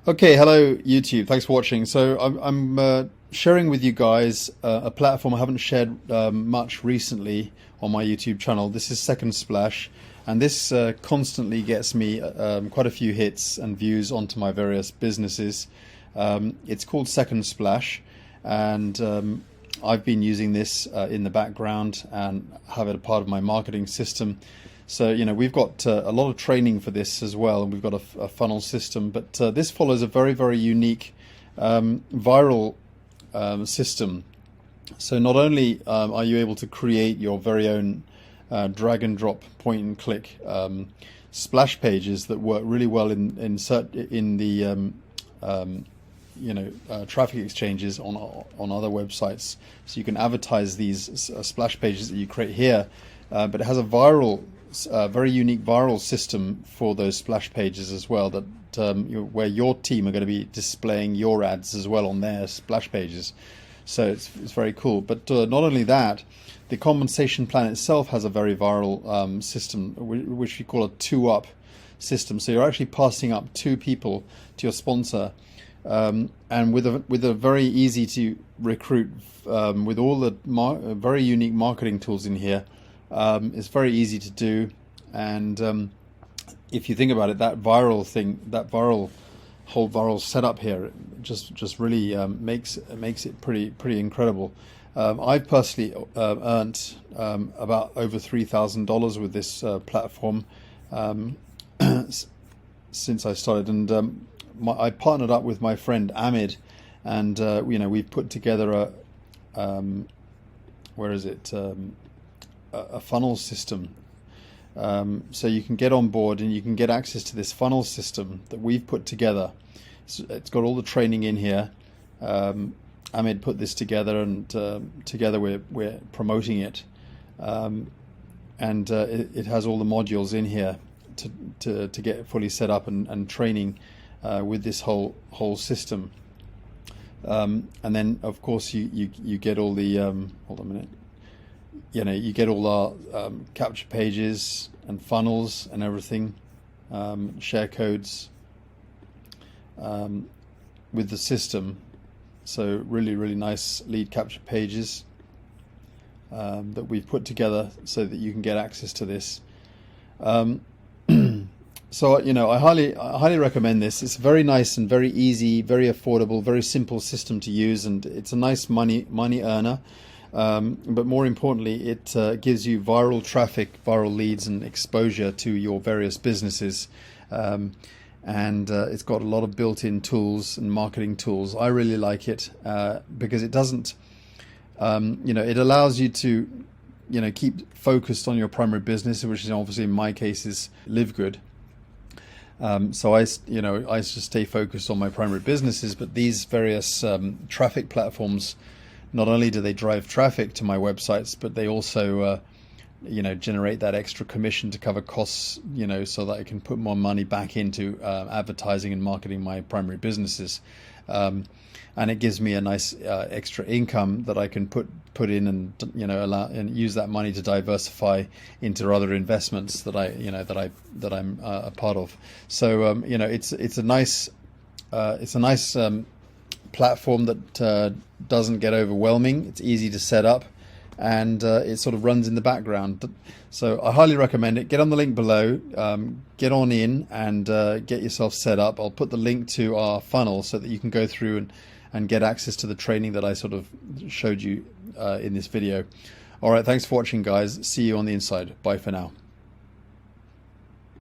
Okay, hello YouTube. Thanks for watching. So I'm sharing with you guys a platform I haven't shared much recently on my YouTube channel. This is Second Splash, and this constantly gets me quite a few hits and views onto my various businesses. It's called Second Splash, and I've been using this in the background and have it a part of my marketing system. So, we've got a lot of training for this as well, and we've got a funnel system, but this follows a very, very unique viral system. So not only are you able to create your very own drag and drop, point and click splash pages that work really well in the traffic exchanges on other websites, so you can advertise these splash pages that you create here, but it has a very unique viral system for those splash pages as well, that where your team are going to be displaying your ads as well on their splash pages. So it's very cool. But not only that, the compensation plan itself has a very viral system, which we call a two-up system. So you're actually passing up two people to your sponsor, and with a very easy to recruit, with all the very unique marketing tools in here. It's very easy to do, and if you think about it, that whole viral setup here just really makes it pretty incredible. I've personally earned about over $3,000 with this platform since I started, and I partnered up with my friend Ahmed, and we've put together a funnel system, so you can get on board and you can get access to this funnel system that we've put together. So it's got all the training in here. Ahmed put this together, and together we're promoting it, and it has all the modules in here to get it fully set up and training with this whole system. And then of course you get all the hold on a minute. You get all our capture pages and funnels and everything, share codes with the system. So really nice lead capture pages that we've put together so that you can get access to this. So I highly recommend this. It's very nice and very easy, very affordable, very simple system to use, and it's a nice money earner. But more importantly, it gives you viral traffic, viral leads, and exposure to your various businesses. And it's got a lot of built-in tools and marketing tools. I really like it because it doesn't, it allows you to, keep focused on your primary business, which is obviously in my case is Live Good. So I just stay focused on my primary businesses, but these various traffic platforms, not only do they drive traffic to my websites, but they also, generate that extra commission to cover costs, so that I can put more money back into advertising and marketing my primary businesses. And it gives me a nice extra income that I can put in and allow and use that money to diversify into other investments that I'm a part of. So it's a nice platform that doesn't get overwhelming. It's easy to set up, and it sort of runs in the background. So I highly recommend it. Get on the link below, get on in and get yourself set up. I'll put the link to our funnel so that you can go through and get access to the training that I sort of showed you in this video. All right, thanks for watching, guys. See you on the inside. Bye for now.